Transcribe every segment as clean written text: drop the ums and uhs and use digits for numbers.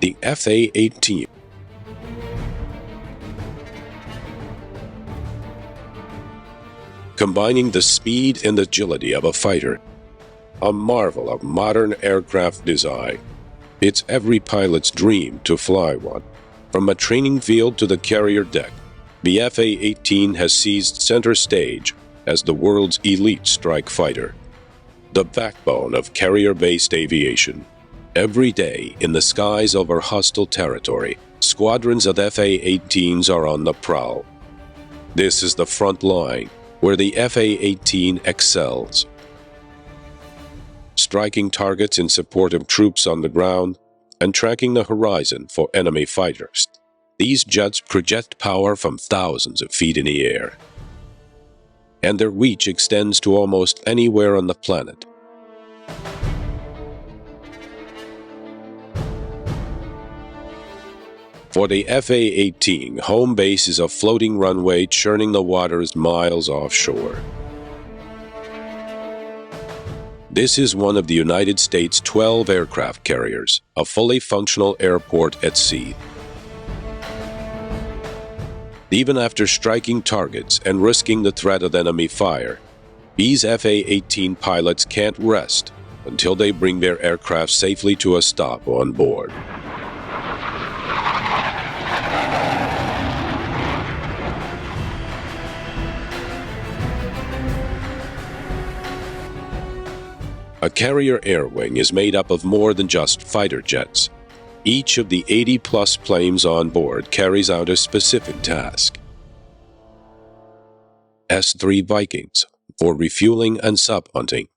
the A-18. Combining the speed and agility of a fighter, a marvel of modern aircraft design. It's every pilot's dream to fly one. From a training field to the carrier deck, the F-18 has seized center stage as the world's elite strike fighter, the backbone of carrier-based aviation. Every day, in the skies over hostile territory, squadrons of F-18s are on the prowl. This is the front line, where the F-18 excels. Striking targets in support of troops on the ground and tracking the horizon for enemy fighters. These jets project power from thousands of feet in the air, and their reach extends to almost anywhere on the planet. For the F-18, home base is a floating runway churning the waters miles offshore. This is one of the United States' 12 aircraft carriers, a fully functional airport at sea. Even after striking targets and risking the threat of enemy fire, these F-18 pilots can't rest until they bring their aircraft safely to a stop on board. A carrier air wing is made up of more than just fighter jets. Each of the 80-plus planes on board carries out a specific task. S-3 Vikings for refueling and sub-hunting,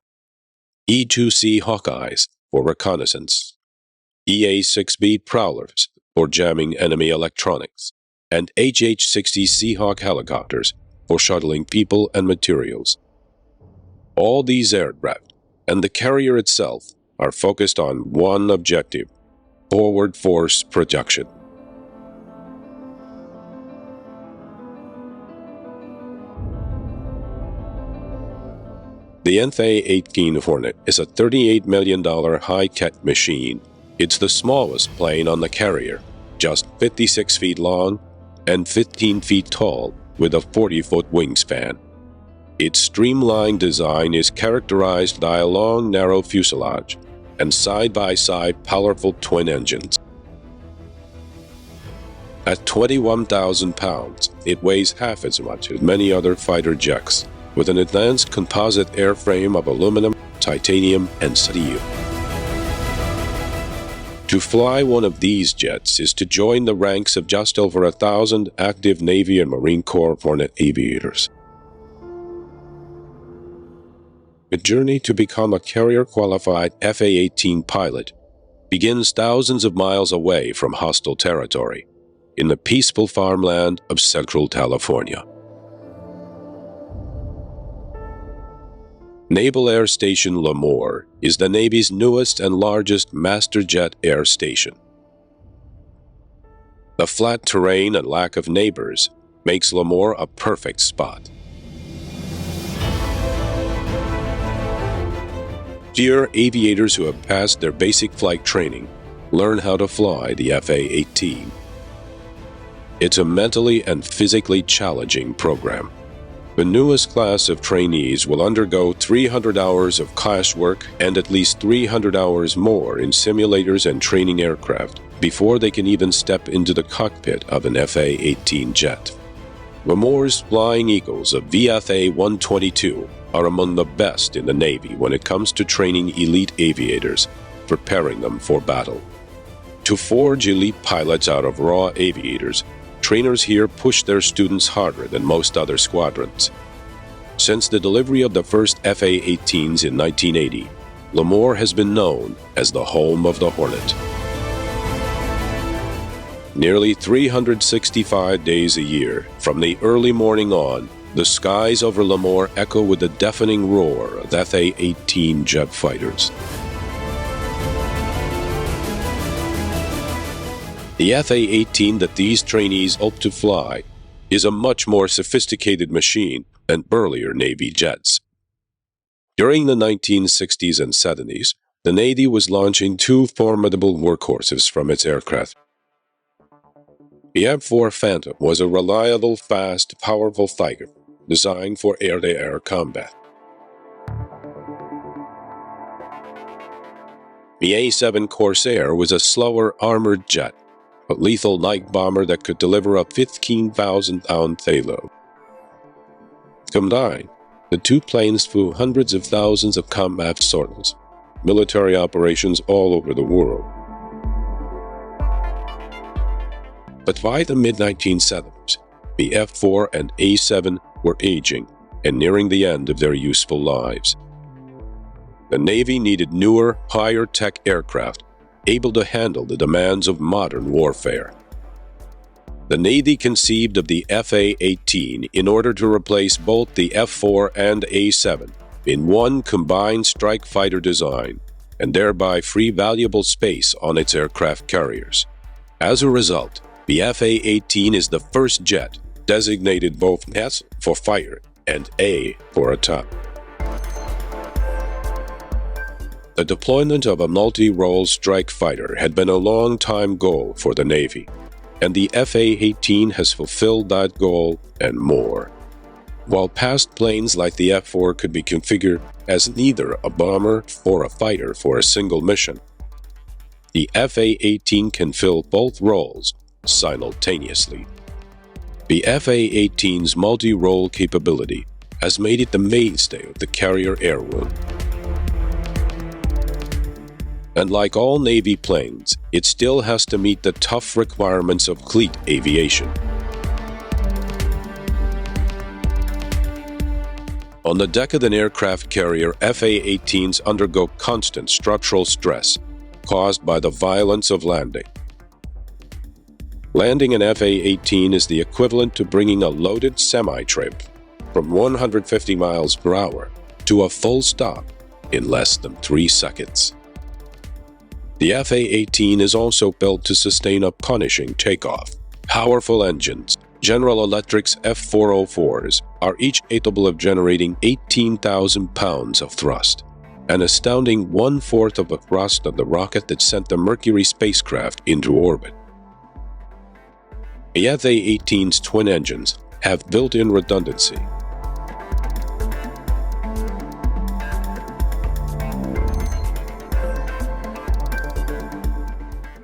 E-2C Hawkeyes for reconnaissance, EA-6B Prowlers for jamming enemy electronics, and HH-60 Seahawk helicopters for shuttling people and materials. All these aircraft and the carrier itself are focused on one objective: forward force projection. The F-18 Hornet is a $38 million high-tech machine. It's the smallest plane on the carrier, just 56 feet long and 15 feet tall with a 40-foot wingspan. Its streamlined design is characterized by a long, narrow fuselage and side-by-side powerful twin engines. At 21,000 pounds, it weighs half as much as many other fighter jets, with an advanced composite airframe of aluminum, titanium, and steel. To fly one of these jets is to join the ranks of just over 1,000 active Navy and Marine Corps Hornet aviators. The journey to become a carrier-qualified F-18 pilot begins thousands of miles away from hostile territory, in the peaceful farmland of Central California. Naval Air Station Lemoore is the Navy's newest and largest master jet air station. The flat terrain and lack of neighbors makes Lemoore a perfect spot. Here, aviators who have passed their basic flight training learn how to fly the F-18. It's a mentally and physically challenging program. The newest class of trainees will undergo 300 hours of classwork and at least 300 hours more in simulators and training aircraft before they can even step into the cockpit of an F-18 jet. Lemoore's Flying Eagles of VFA-122 are among the best in the Navy when it comes to training elite aviators, preparing them for battle. To forge elite pilots out of raw aviators, trainers here push their students harder than most other squadrons. Since the delivery of the first F-18s in 1980, Lemoore has been known as the home of the Hornet. Nearly 365 days a year, from the early morning on, the skies over Lemoore echo with the deafening roar of F-18 jet fighters. The F-18 that these trainees hope to fly is a much more sophisticated machine than earlier Navy jets. During the 1960s and 70s, the Navy was launching two formidable workhorses from its aircraft. The F-4 Phantom was a reliable, fast, powerful fighter designed for air-to-air combat. The A-7 Corsair was a slower armored jet, a lethal night bomber that could deliver a 15,000-pound payload. Combined, the two planes flew hundreds of thousands of combat sorties, military operations all over the world. But by the mid-1970s, the F-4 and A-7 were aging and nearing the end of their useful lives. The Navy needed newer, higher-tech aircraft able to handle the demands of modern warfare. The Navy conceived of the A-18 in order to replace both the F-4 and A-7 in one combined strike fighter design and thereby free valuable space on its aircraft carriers. As a result, the A-18 is the first jet designated both S for fighter and A for attack. The deployment of a multi-role strike fighter had been a long-time goal for the Navy, and the A-18 has fulfilled that goal and more. While past planes like the F-4 could be configured as neither a bomber or a fighter for a single mission, the A-18 can fill both roles simultaneously. The A-18's multi-role capability has made it the mainstay of the carrier air room. And like all Navy planes, it still has to meet the tough requirements of fleet aviation. On the deck of an aircraft carrier, F-18s undergo constant structural stress caused by the violence of landing. Landing an F-18 is the equivalent to bringing a loaded semi-trip from 150 miles per hour to a full stop in less than 3 seconds. The F-18 is also built to sustain a punishing takeoff. Powerful engines, General Electric's F-404s, are each capable of generating 18,000 pounds of thrust, an astounding 1/4 of the thrust of the rocket that sent the Mercury spacecraft into orbit. The F-18's twin engines have built-in redundancy.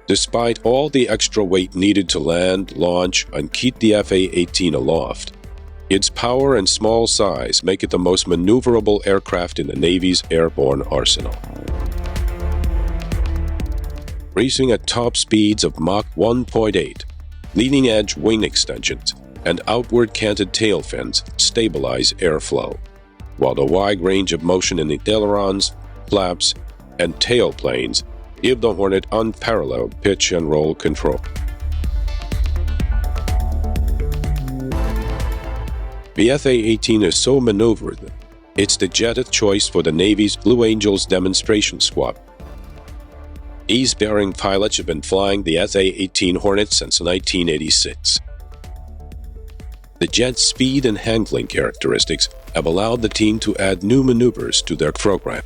Despite all the extra weight needed to land, launch, and keep the F-18 aloft, its power and small size make it the most maneuverable aircraft in the Navy's airborne arsenal. Racing at top speeds of Mach 1.8, leading-edge wing extensions and outward canted tail fins stabilize airflow, while the wide range of motion in the ailerons, flaps, and tailplanes give the Hornet unparalleled pitch and roll control. The F-18 is so maneuvered, it's the jet of choice for the Navy's Blue Angels Demonstration Squadron. These daring pilots have been flying the F-18 Hornet since 1986. The jet's speed and handling characteristics have allowed the team to add new maneuvers to their program.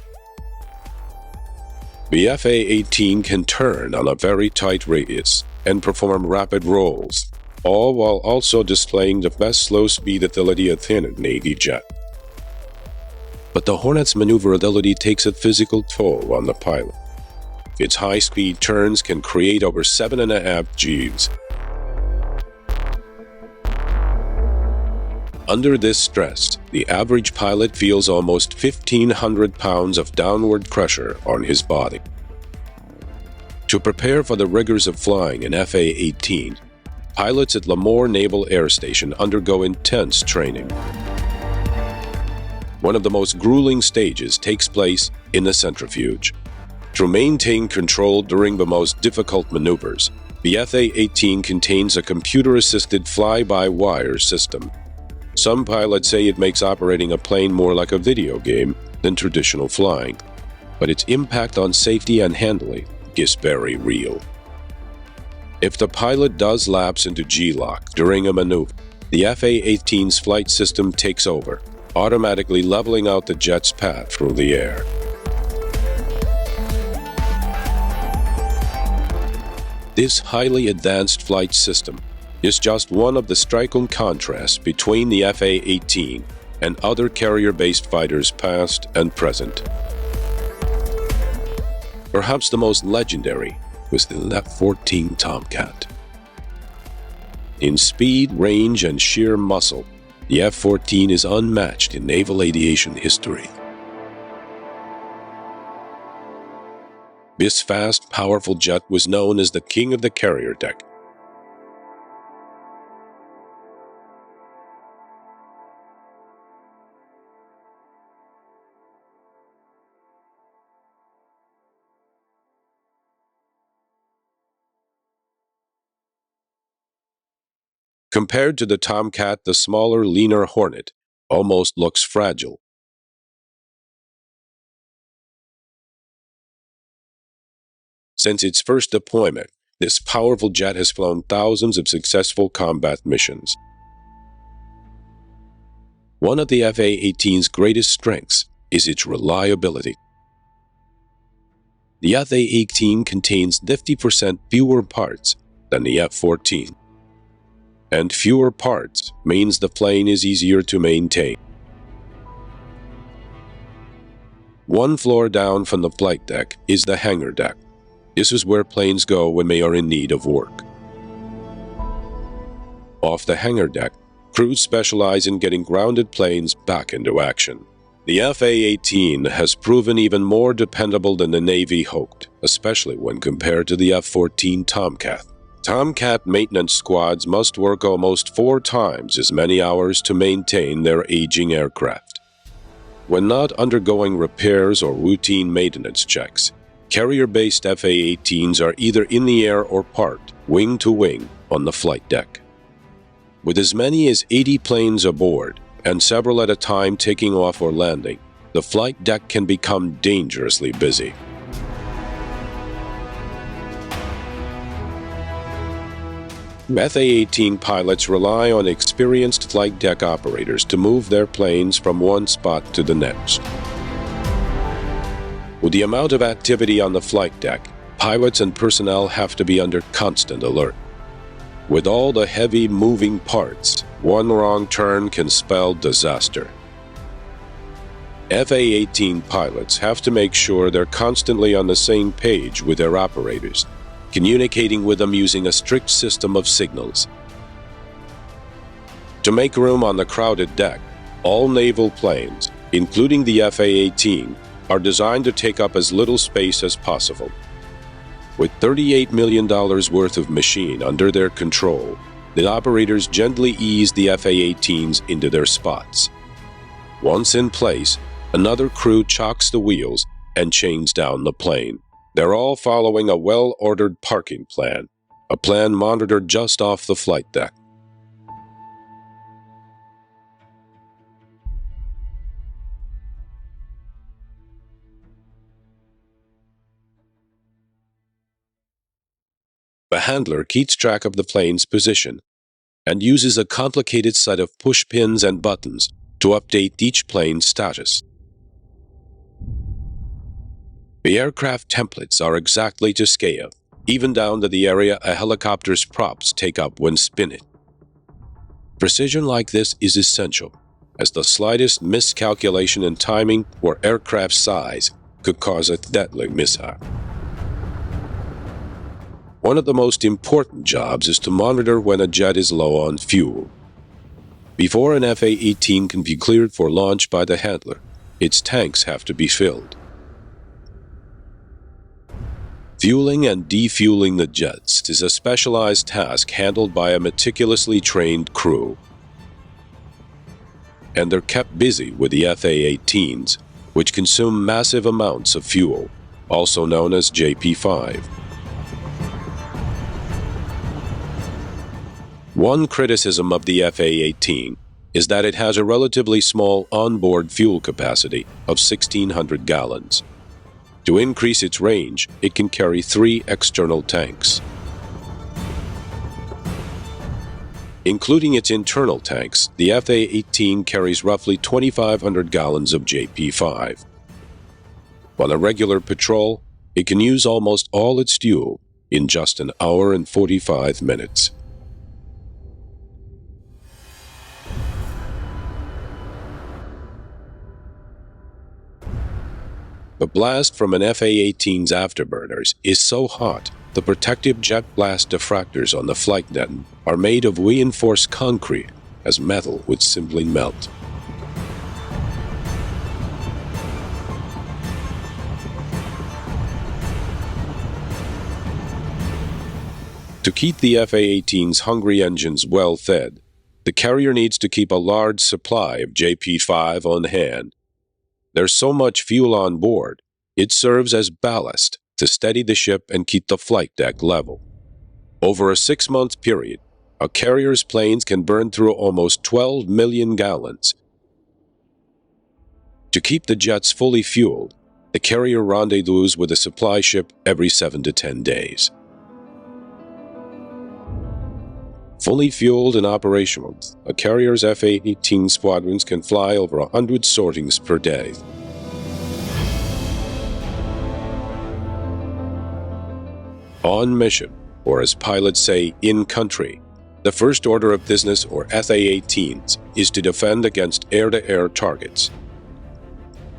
The F-18 can turn on a very tight radius and perform rapid rolls, all while also displaying the best slow-speed ability of any Navy jet. But the Hornet's maneuverability takes a physical toll on the pilot. Its high-speed turns can create over 7.5 Gs. Under this stress, the average pilot feels almost 1,500 pounds of downward pressure on his body. To prepare for the rigors of flying an F-18, pilots at Lemoore Naval Air Station undergo intense training. One of the most grueling stages takes place in the centrifuge. To maintain control during the most difficult maneuvers, the F-18 contains a computer-assisted fly-by-wire system. Some pilots say it makes operating a plane more like a video game than traditional flying, but its impact on safety and handling is very real. If the pilot does lapse into G-lock during a maneuver, the F-18's flight system takes over, automatically leveling out the jet's path through the air. This highly advanced flight system is just one of the striking contrasts between the F-A-18 and other carrier-based fighters past and present. Perhaps the most legendary was the F-14 Tomcat. In speed, range, and sheer muscle, the F-14 is unmatched in naval aviation history. This fast, powerful jet was known as the king of the carrier deck. Compared to the Tomcat, the smaller, leaner Hornet almost looks fragile. Since its first deployment, this powerful jet has flown thousands of successful combat missions. One of the F-A-18's greatest strengths is its reliability. The F-A-18 contains 50% fewer parts than the F-14. And fewer parts means the plane is easier to maintain. One floor down from the flight deck is the hangar deck. This is where planes go when they are in need of work. Off the hangar deck, crews specialize in getting grounded planes back into action. The F-A-18 has proven even more dependable than the Navy hoped, especially when compared to the F-14 Tomcat. Tomcat maintenance squads must work almost 4 times as many hours to maintain their aging aircraft. When not undergoing repairs or routine maintenance checks, carrier-based F-A-18s are either in the air or parked, wing to wing, on the flight deck. With as many as 80 planes aboard, and several at a time taking off or landing, the flight deck can become dangerously busy. F-A-18 pilots rely on experienced flight deck operators to move their planes from one spot to the next. With the amount of activity on the flight deck, pilots and personnel have to be under constant alert. With all the heavy moving parts, one wrong turn can spell disaster. F-A-18 pilots have to make sure they're constantly on the same page with their operators, communicating with them using a strict system of signals. To make room on the crowded deck, all naval planes, including the F-A-18, are designed to take up as little space as possible. With $38 million worth of machine under their control, the operators gently ease the F-A-18s into their spots. Once in place, another crew chocks the wheels and chains down the plane. They're all following a well-ordered parking plan, a plan monitored just off the flight deck. The handler keeps track of the plane's position and uses a complicated set of push pins and buttons to update each plane's status. The aircraft templates are exactly to scale, even down to the area a helicopter's props take up when spinning. Precision like this is essential, as the slightest miscalculation in timing or aircraft size could cause a deadly mishap. One of the most important jobs is to monitor when a jet is low on fuel. Before an F-A-18 can be cleared for launch by the handler, its tanks have to be filled. Fueling and defueling the jets is a specialized task handled by a meticulously trained crew. And they're kept busy with the F-A-18s, which consume massive amounts of fuel, also known as JP-5. One criticism of the F-A-18 is that it has a relatively small onboard fuel capacity of 1,600 gallons. To increase its range, it can carry 3 external tanks. Including its internal tanks, the F-A-18 carries roughly 2,500 gallons of JP-5. On a regular patrol, it can use almost all its fuel in just an hour and 45 minutes. The blast from an F-18's afterburners is so hot, the protective jet blast diffractors on the flight net are made of reinforced concrete, as metal would simply melt. To keep the F-18's hungry engines well fed, the carrier needs to keep a large supply of JP-5 on hand. There's so much fuel on board, it serves as ballast to steady the ship and keep the flight deck level. Over a 6-month period, a carrier's planes can burn through almost 12 million gallons. To keep the jets fully fueled, the carrier rendezvous with a supply ship every 7 to 10 days. Fully fueled and operational, a carrier's F-18 squadrons can fly over 100 sortings per day. On mission, or as pilots say, in country, the first order of business, or F-18s, is to defend against air-to-air targets.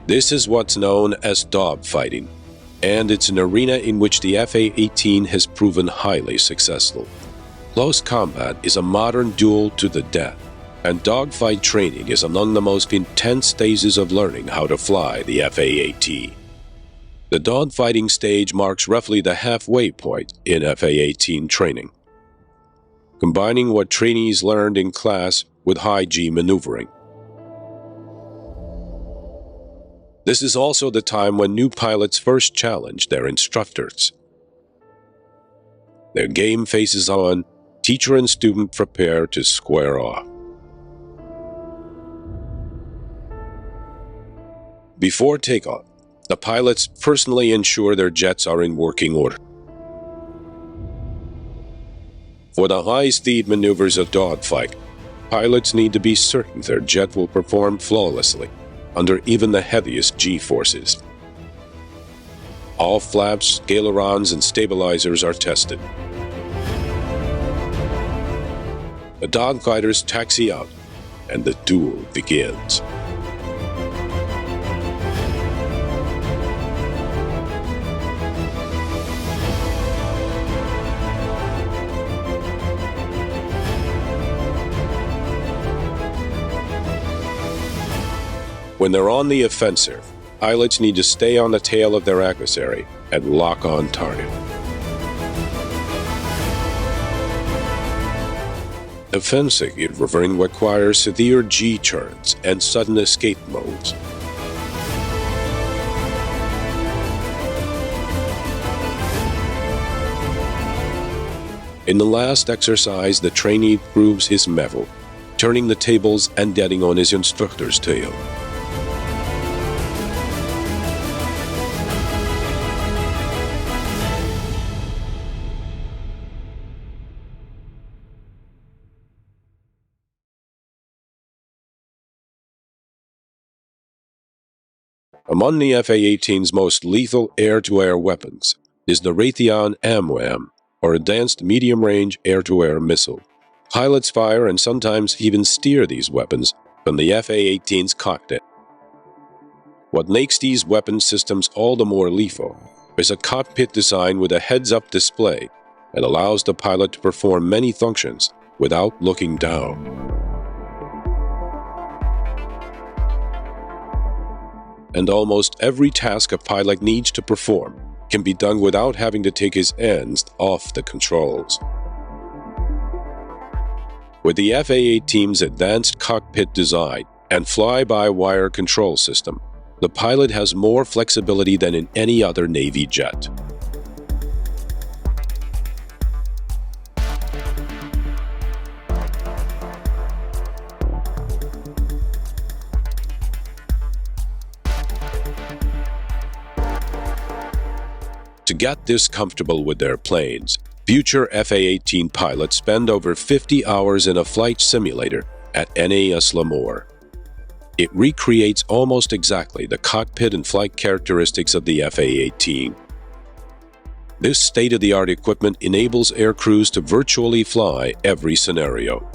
This is what's known as dogfighting, and it's an arena in which the F-18 has proven highly successful. Close combat is a modern duel to the death, and dogfight training is among the most intense phases of learning how to fly the F-18. The dogfighting stage marks roughly the halfway point in F-18 training, combining what trainees learned in class with high-G maneuvering. This is also the time when new pilots first challenge their instructors. Their game faces on, teacher and student prepare to square off. Before takeoff, the pilots personally ensure their jets are in working order. For the high-speed maneuvers of dogfight, pilots need to be certain their jet will perform flawlessly under even the heaviest G-forces. All flaps, ailerons, and stabilizers are tested. The dogfighters taxi out, and the duel begins. When they're on the offensive, pilots need to stay on the tail of their adversary and lock on target. Offensive maneuvering requires severe G-turns and sudden escape modes. In the last exercise, the trainee proves his mettle, turning the tables and getting on his instructor's tail. Among the F-18's most lethal air-to-air weapons is the Raytheon AMRAAM, or Advanced Medium-Range Air-to-Air Missile. Pilots fire and sometimes even steer these weapons from the F-18's cockpit. What makes these weapon systems all the more lethal is a cockpit design with a heads-up display that allows the pilot to perform many functions without looking down. And almost every task a pilot needs to perform can be done without having to take his hands off the controls. With the F-18's advanced cockpit design and fly-by-wire control system, the pilot has more flexibility than in any other Navy jet. To get this comfortable with their planes, future F-18 pilots spend over 50 hours in a flight simulator at NAS Lemoore. It recreates almost exactly the cockpit and flight characteristics of the F-18. This state-of-the-art equipment enables air crews to virtually fly every scenario.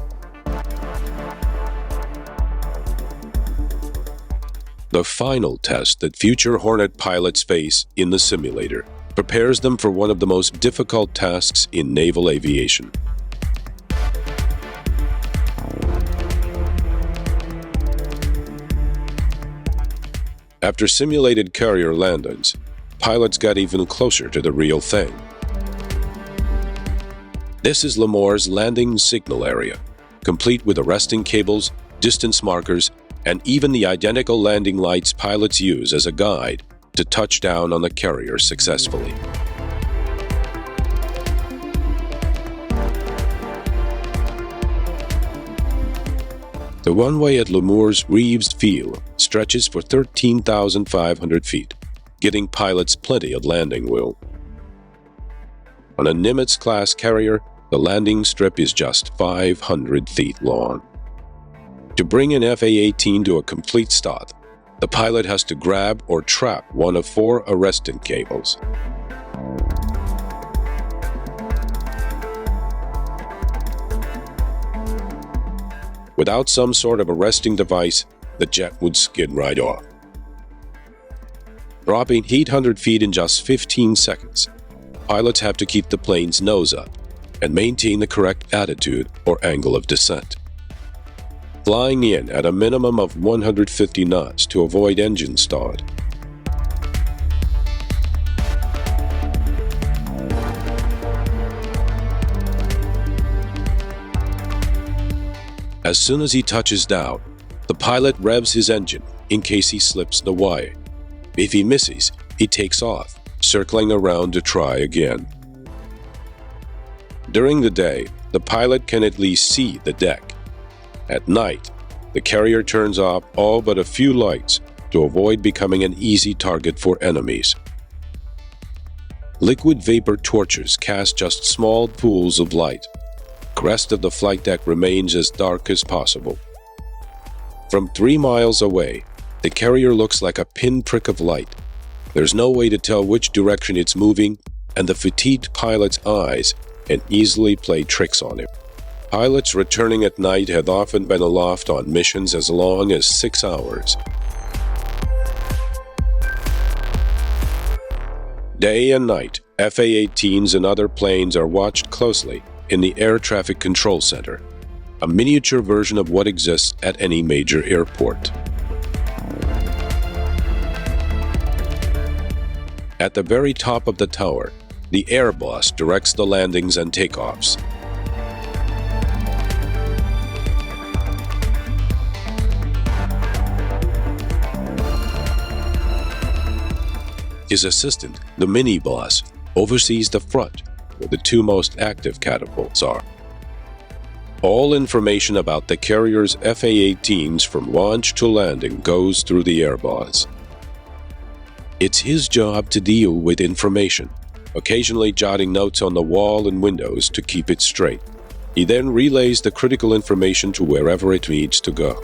The final test that future Hornet pilots face in the simulator prepares them for one of the most difficult tasks in naval aviation. After simulated carrier landings, pilots got even closer to the real thing. This is Lemoire's landing signal area, complete with arresting cables, distance markers, and even the identical landing lights pilots use as a guide to touch down on the carrier successfully. The runway at Lemoire's Reeves Field stretches for 13,500 feet, getting pilots plenty of landing room. On a Nimitz-class carrier, the landing strip is just 500 feet long. To bring an F-18 to a complete stop, the pilot has to grab or trap one of 4 arresting cables. Without some sort of arresting device, the jet would skid right off. Dropping 800 feet in just 15 seconds, pilots have to keep the plane's nose up and maintain the correct attitude or angle of descent. Flying in at a minimum of 150 knots to avoid engine stall. As soon as he touches down, the pilot revs his engine in case he slips the wire. If he misses, he takes off, circling around to try again. During the day, the pilot can at least see the deck. At night, the carrier turns off all but a few lights to avoid becoming an easy target for enemies. Liquid vapor torches cast just small pools of light. The rest of the flight deck remains as dark as possible. From 3 miles away, the carrier looks like a pinprick of light. There's no way to tell which direction it's moving, and the fatigued pilot's eyes can easily play tricks on him. Pilots returning at night have often been aloft on missions as long as 6 hours. Day and night, F-18s and other planes are watched closely in the Air Traffic Control Center, a miniature version of what exists at any major airport. At the very top of the tower, the air boss directs the landings and takeoffs. His assistant, the mini-boss, oversees the front, where the 2 most active catapults are. All information about the carrier's F-18s from launch to landing goes through the air boss. It's his job to deal with information, occasionally jotting notes on the wall and windows to keep it straight. He then relays the critical information to wherever it needs to go.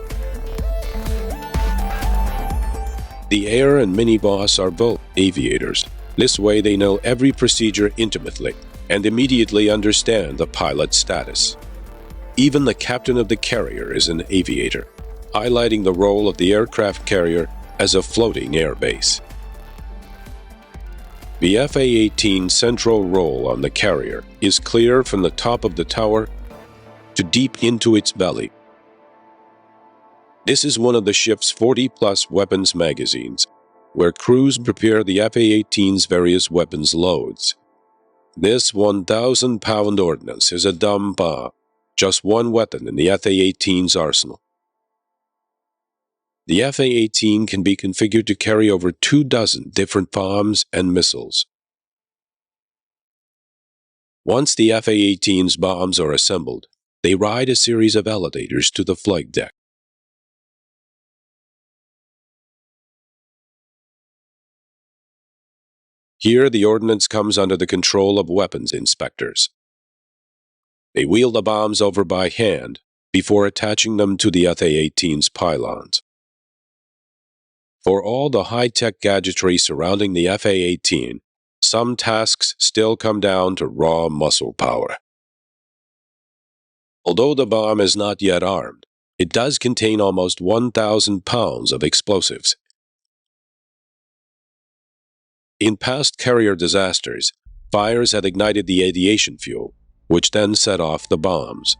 The air and mini-boss are both aviators. This way they know every procedure intimately and immediately understand the pilot's status. Even the captain of the carrier is an aviator, highlighting the role of the aircraft carrier as a floating air base. The F-18's central role on the carrier is clear from the top of the tower to deep into its belly. This is one of the ship's 40-plus weapons magazines, where crews prepare the F-18's various weapons loads. This 1,000-pound ordnance is a dumb bomb, just one weapon in the F-18's arsenal. The F-18 can be configured to carry over 24 different bombs and missiles. Once the F-18's bombs are assembled, they ride a series of elevators to the flight deck. Here, the ordnance comes under the control of weapons inspectors. They wheel the bombs over by hand before attaching them to the F-18's pylons. For all the high-tech gadgetry surrounding the F-18, some tasks still come down to raw muscle power. Although the bomb is not yet armed, it does contain almost 1,000 pounds of explosives. In past carrier disasters, fires had ignited the aviation fuel, which then set off the bombs.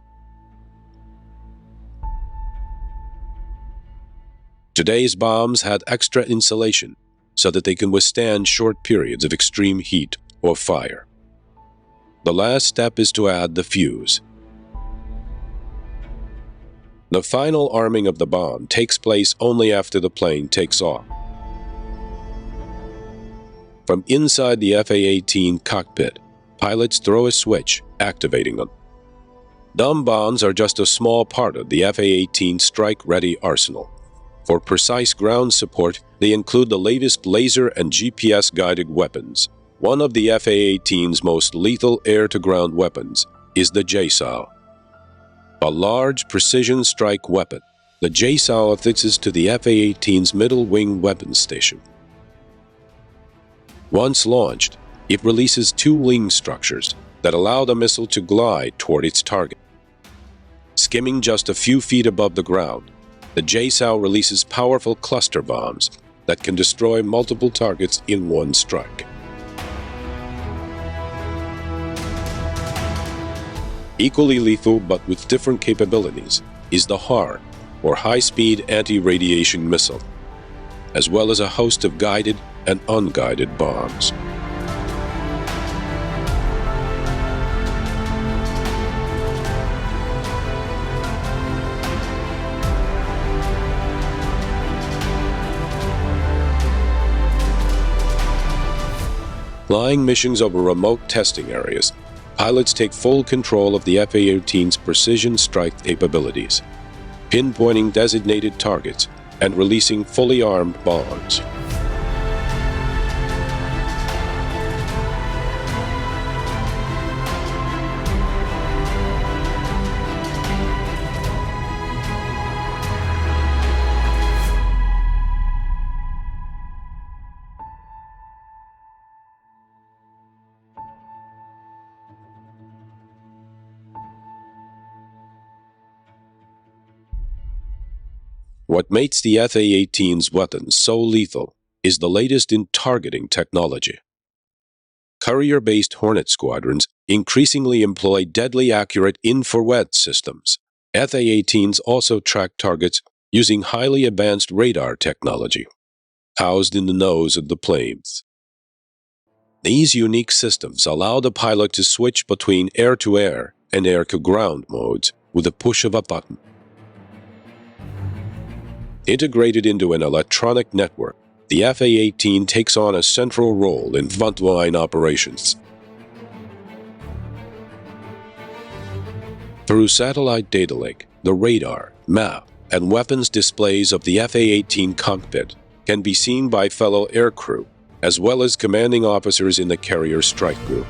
Today's bombs had extra insulation so that they can withstand short periods of extreme heat or fire. The last step is to add the fuse. The final arming of the bomb takes place only after the plane takes off. From inside the F-18 cockpit, pilots throw a switch, activating them. Dumb bombs are just a small part of the F-18 strike-ready arsenal. For precise ground support, they include the latest laser and GPS-guided weapons. One of the F-18's most lethal air-to-ground weapons is the JSOW. A large precision strike weapon, the JSOW affixes to the F-18's middle wing weapons station. Once launched, it releases two wing structures that allow the missile to glide toward its target. Skimming just a few feet above the ground, the JSOW releases powerful cluster bombs that can destroy multiple targets in one strike. Equally lethal, but with different capabilities, is the HAR, or High-Speed Anti-Radiation Missile, as well as a host of guided and unguided bombs. Flying missions over remote testing areas, pilots take full control of the F-18's precision strike capabilities, pinpointing designated targets and releasing fully armed bombs. What makes the F-18's weapons so lethal is the latest in targeting technology. Carrier-based Hornet squadrons increasingly employ deadly accurate infrared systems. F-18s also track targets using highly advanced radar technology, housed in the nose of the planes. These unique systems allow the pilot to switch between air-to-air and air-to-ground modes with a push of a button. Integrated into an electronic network, the F-18 takes on a central role in frontline operations. Through satellite data link, the radar, map, and weapons displays of the F-18 cockpit can be seen by fellow aircrew, as well as commanding officers in the carrier strike group.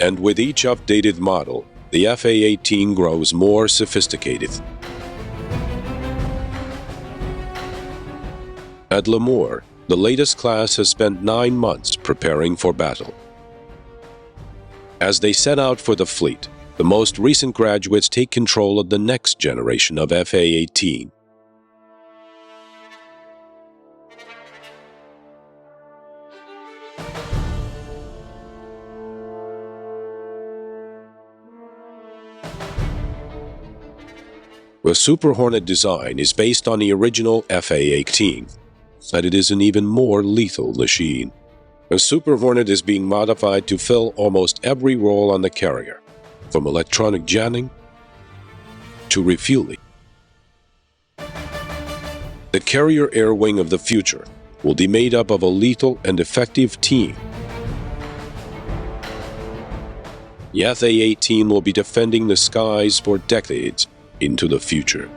And with each updated model, the F-18 grows more sophisticated. At Lemoore, the latest class has spent 9 months preparing for battle. As they set out for the fleet, the most recent graduates take control of the next generation of F-18. The Super Hornet design is based on the original F-18, but it is an even more lethal machine. The Super Hornet is being modified to fill almost every role on the carrier, from electronic jamming to refueling. The carrier air wing of the future will be made up of a lethal and effective team. The F-18 will be defending the skies for decades into the future.